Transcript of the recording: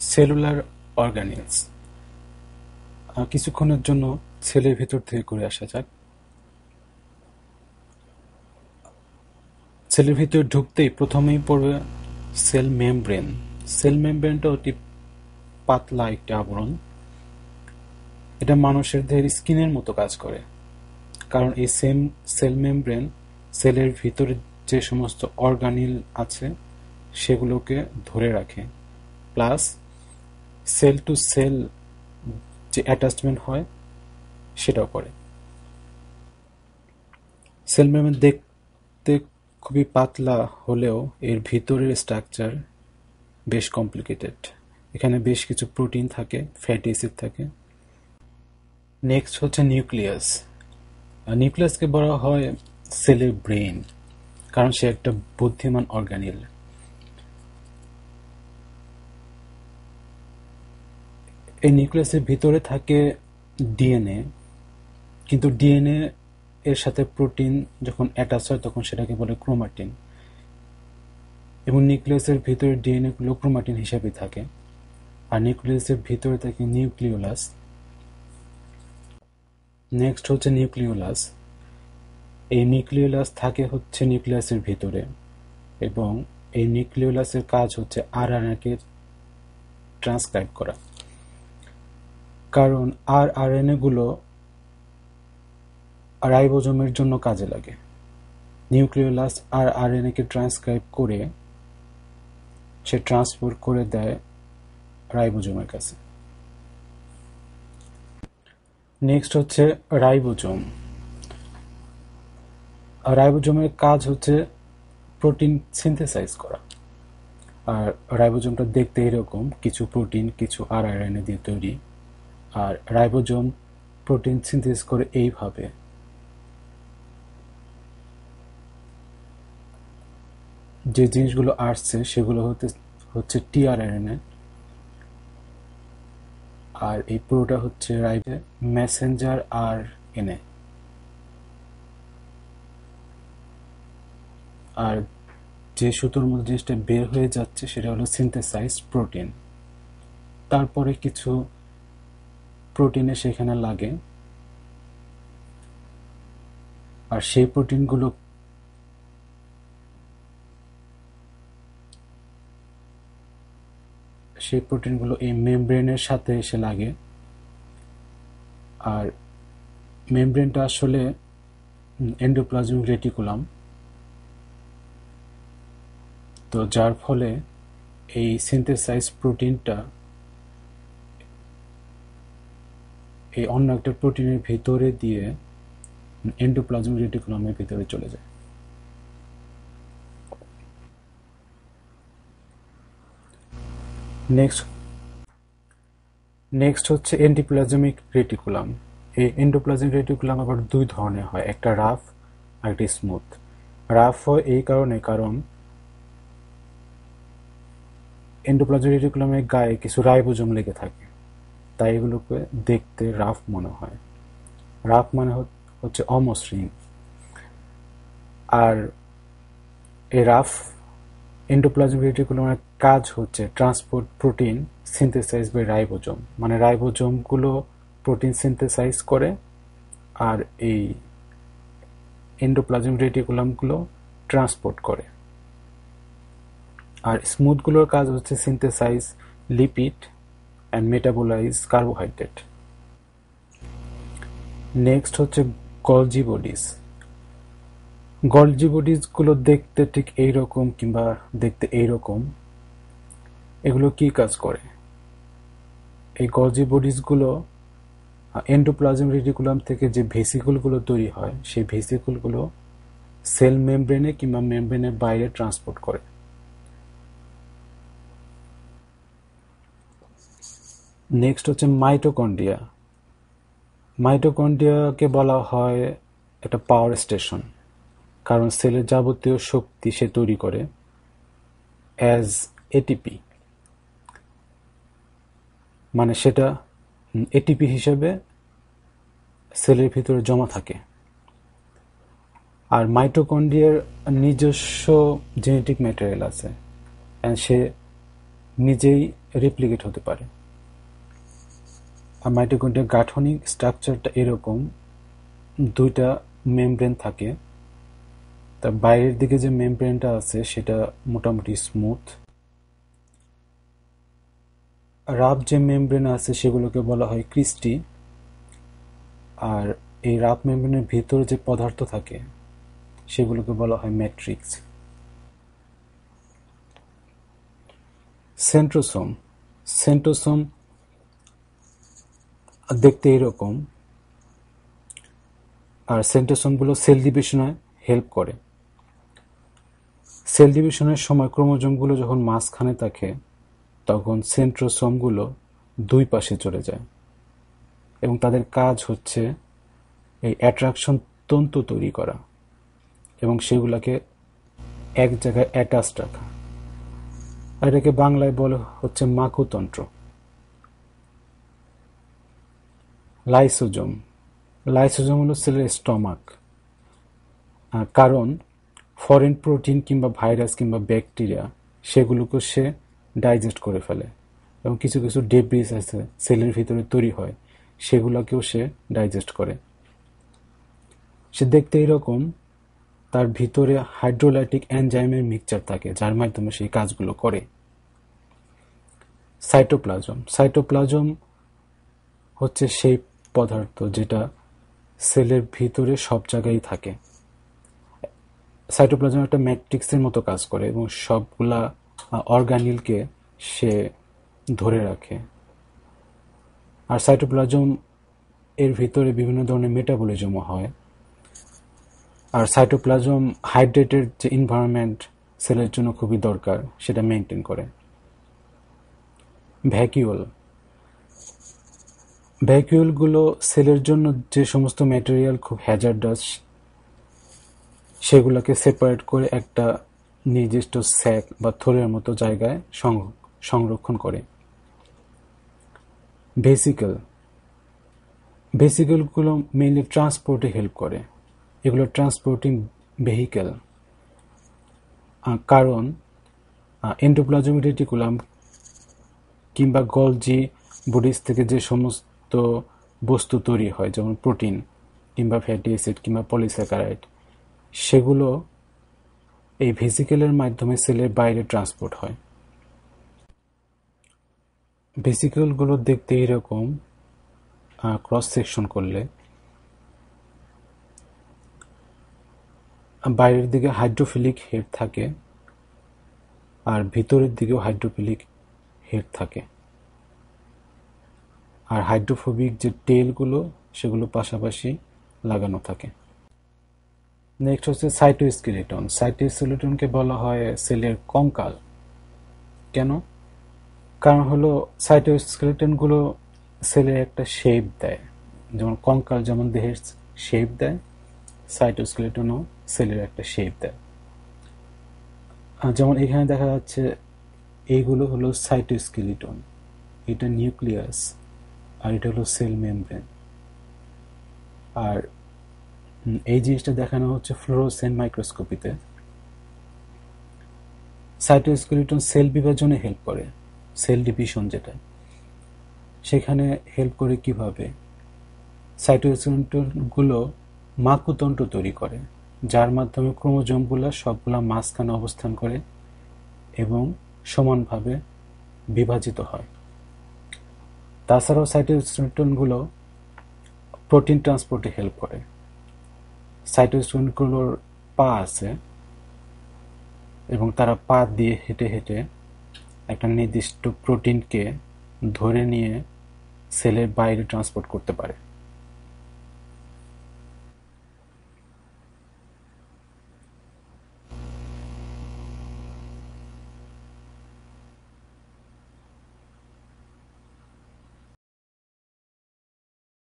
Cellular organelles. কিছুক্ষণের জন্য সেলের ভিতর থেকে ঘুরে আসা যাক। সেলের ভিতরে ঢুকতেই প্রথমেই পড়বে সেল মেমব্রেন। সেল মেমব্রেনটা অতি পাতলা একটি আবরণ। এটা মানুষের দেহের স্কিনের মতো কাজ করে, কারণ এই সেল মেমব্রেন সেলের ভিতরে যে সমস্ত অর্গানিল আছে সেগুলোকে ধরে রাখে, প্লাস সেল টু সেল যে অ্যাটাচমেন্ট হয় সেটাও করে। সেল মেমব্রেন দেখতে খুবই পাতলা হলেও এর ভিতরের স্ট্রাকচার বেশ কমপ্লিকেটেড। এখানে বেশ কিছু প্রোটিন থাকে, ফ্যাটি অ্যাসিড থাকে। নেক্সট হচ্ছে নিউক্লিয়াস। নিউক্লিয়াসকে বলা হয় সেলের ব্রেন, কারণ সে একটা বুদ্ধিমান অর্গানিল। এই নিউক্লিয়াসের ভিতরে থাকে ডিএনএ, কিন্তু ডিএনএ এর সাথে প্রোটিন যখন অ্যাটাচ হয় তখন সেটাকে বলে ক্রোমাটিন, এবং নিউক্লিয়াসের ভিতরে ডিএনএ গুলো ক্রোমাটিন হিসাবে থাকে। আর নিউক্লিয়াসের ভিতরে থাকে নিউক্লিওলাস। নেক্সট হচ্ছে নিউক্লিওলাস। এই নিউক্লিওলাস থাকে হচ্ছে নিউক্লিয়াসের ভিতরে, এবং এই নিউক্লিওলাসের কাজ হচ্ছে আরএনএ-কে ট্রান্সক্রাইব করা, কারণ আরএনএ গুলো রাইবোজোমের জন্য কাজে লাগে। নিউক্লিওলাস আরএনএ-কে ট্রান্সক্রাইব করে সে ট্রান্সপোর্ট করে দেয় রাইবোজোমের কাছে। নেক্সট হচ্ছে রাইবোজোম। রাইবোজোমের কাজ হচ্ছে প্রোটিন সিনথেসাইজ করা। আর রাইবোজোমটা দেখতে এরকম, কিছু প্রোটিন কিছু আরএনএ দিয়ে তৈরি। আর রাইবোজোম প্রোটিন সিনথেস করে এইভাবে। যে জিনিসগুলো আসছে সেগুলো হচ্ছে টিআরএনএ, আর এই পুরোটা হচ্ছে মেসেঞ্জার আরএনএ। আর যে সুতোর মধ্যে জিনিসটা বের হয়ে যাচ্ছে সেটা হলো সিনথেসাইজড প্রোটিন। তারপরে কিছু প্রোটিনে সেখানে লাগে, আর সেই প্রোটিনগুলো এই মেমব্রেনের সাথে এসে লাগে। আর মেমব্রেনটা আসলে এন্ডোপ্লাজমিক রেটিকুলাম, তো যার ফলে এই সিনথেসাইজ প্রোটিনটা এই অন্য একটা প্রোটিনের ভিতরে দিয়ে এন্ডোপ্লাজমিক রেটিকুলামের ভিতরে চলে যায়। নেক্সট হচ্ছে এন্ডোপ্লাজমিক রেটিকুলাম। এই এন্ডোপ্লাজমিক রেটিকুলাম আবার দুই ধরনের হয়, একটা রাফ আর একটা স্মুথ। রাফ হয় এই কারণে, কারণ এন্ডোপ্লাজমিক রেটিকুলামের গায়ে কিছু রাইবোজোম লেগে থাকে, তাই এগুলোকে দেখতে রাফ মনে হয়। রাফ মানে হচ্ছে অমসৃণ। আর এই রাফ এন্ডোপ্লাজমিক রেটিকুলামের কাজ হচ্ছে transport protein synthesize by ribosome, মানে রাইবোজোমগুলো প্রোটিন সিনথেসাইজ করে, আর এই এন্ডোপ্লাজমিক রেটিকুলামগুলো ট্রান্সপোর্ট করে। আর স্মুথগুলোর কাজ হচ্ছে synthesise lipid and metabolise carbohydrate. Next হচ্ছে গলজি বডিজ। গলজি বডিজগুলো দেখতে ঠিক এইরকম কিংবা দেখতে এইরকম। এগুলো কি কাজ করে? এই গলজি বডিজগুলো এন্ডোপ্লাজমিক রেটিকুলাম থেকে যে ভেসিকলগুলো তৈরি হয় সেই ভেসিকলগুলো সেল মেমব্রেনে কিংবা মেমব্রেনের বাইরে ট্রান্সপোর্ট করে। নেক্সট হচ্ছে মাইটোকন্ড্রিয়া। মাইটোকন্ড্রিয়াকে বলা হয় একটা পাওয়ার স্টেশন, কারণ সেলের যাবতীয় শক্তি সে তৈরি করে অ্যাজ এটিপি, মানে সেটা এটিপি হিসেবে সেলের ভিতরে জমা থাকে। আর মাইটোকন্ড্রিয়ার নিজস্ব জেনেটিক ম্যাটেরিয়াল আছে, সে নিজেই রেপ্লিকেট হতে পারে। আর মাইটোকন্ড্রিয়ার গাঠনিক স্ট্রাকচারটা এরকম, দুইটা মেমব্রেন থাকে। তার বাইরের দিকে যে মেমব্রেনটা আছে সেটা মোটামুটি স্মুথ। রাফ যে মেমব্রেন আছে সেগুলোকে বলা হয় ক্রিস্টি। আর এই রাফ মেমব্রেনের ভিতর যে পদার্থ থাকে সেগুলোকে বলা হয় ম্যাট্রিক্স। সেন্ট্রোসোম সেন্ট্রোসোম দেখতে এরকম। আর সেন্ট্রোসোমগুলো সেল ডিভিশনে হেল্প করে। সেল ডিভিশনের সময় ক্রোমোজোমগুলো যখন মাঝখানে থাকে তখন সেন্ট্রোসোমগুলো দুই পাশে চলে যায় এবং তাদের কাজ হচ্ছে এই অ্যাট্রাকশন তন্তু তৈরি করা এবং সেগুলোকে এক জায়গায় অ্যাটাচ রাখা। আর এটাকে বাংলায় বলে হচ্ছে মাকুতন্ত্র। লাইসোজোম লাইসোজোম হলো সেলের স্টমাক। কারণ ফরেন প্রোটিন কিংবা ভাইরাস কিংবা ব্যাকটেরিয়া সেগুলোকে সে ডাইজেস্ট করে ফেলে এবং কিছু কিছু ডেব্রিস আছে সেলের ভিতরে তৈরি হয়, সেগুলোকেও সে ডাইজেস্ট করে। সে দেখতে এরকম। তার ভিতরে হাইড্রোলাইটিক এনজাইমের মিক্সচার থাকে যার মাধ্যমে সেই কাজগুলো করে। সাইটোপ্লাজম হচ্ছে সেই পদার্থ যেটা সেলের ভিতরে সব জায়গায় থাকে। সাইটোপ্লাজম একটা ম্যাট্রিক্সের মতো কাজ করে এবং সবগুলা অর্গানিলকে সে ধরে রাখে। আর সাইটোপ্লাজম এর ভিতরে বিভিন্ন ধরনের মেটাবলিজম হয়। আর সাইটোপ্লাজম হাইড্রেটেড যে এনভায়রনমেন্ট সেলের জন্য খুবই দরকার সেটা মেনটেন করে। ভ্যাকিউলগুলো সেলের জন্য যে সমস্ত ম্যাটেরিয়াল খুব হ্যাজার্ডাস সেগুলোকে সেপারেট করে একটা নির্দিষ্ট স্যাক বা থলের মতো জায়গায় সংরক্ষণ করে। ভেসিকেলগুলো মেইনলি ট্রান্সপোর্টে হেল্প করে। এগুলো ট্রান্সপোর্টিং ভেহিকেল। কারণ এন্ডোপ্লাজমিক রেটিকুলাম কিংবা গলজি বডিজ থেকে যে সমস্ত বস্তু তৈরি হয় যেমন প্রোটিন কিংবা ফ্যাটি অ্যাসিড কিংবা পলিস্যাকারাইড সেগুলো এই ভেসিকেলের মাধ্যমে সেলের বাইরে ট্রান্সপোর্ট হয়। ভেসিকেলগুলো দেখতে এরকম ক্রস সেকশন করলে। বাইরের দিকে হাইড্রোফিলিক হেড থাকে আর ভিতরের দিকেও হাইড্রোফিলিক হেড থাকে। আর হাইড্রোফোবিক যে টেলগুলো সেগুলো পাশাপাশি লাগানো থাকে। নেক্সট হচ্ছে সাইটোস্কেলিটন। সাইটোস্কেলিটনকে বলা হয় সেলের কঙ্কাল। কেন? কারণ হলো সাইটোস্কেলিটনগুলো সেলের একটা শেপ দেয়। যেমন কঙ্কাল যেমন দেহের শেপ দেয়, সাইটোস্কেলিটনও সেলের একটা শেপ দেয়। যেমন এখানে দেখা যাচ্ছে এইগুলো হলো সাইটোস্কেলিটন, এটা নিউক্লিয়াস আর এটা হলো সেল মেমব্রেন। আর এই জিনিসটা দেখানো হচ্ছে ফ্লোরোসেন্ট মাইক্রোস্কোপিতে। সাইটোস্কেলিটন সেল বিভাজনে হেল্প করে, সেল ডিভিশন যেটা, সেখানে হেল্প করে কিভাবে? সাইটোস্কেলিটনগুলো মাকুতন্ত্র তৈরি করে যার মাধ্যমে ক্রোমোজোমগুলো সবগুলা মাঝখানে অবস্থান করে এবং সমানভাবে বিভাজিত হয়। তাছাড়াও সাইটোস্কেলিটনগুলো প্রোটিন ট্রান্সপোর্টে হেল্প করে। সাইটোস্কেলিটনগুলোর পা আছে এবং তারা পা দিয়ে হেঁটে হেঁটে একটা নির্দিষ্ট প্রোটিনকে ধরে নিয়ে সেলের বাইরে ট্রান্সপোর্ট করতে পারে।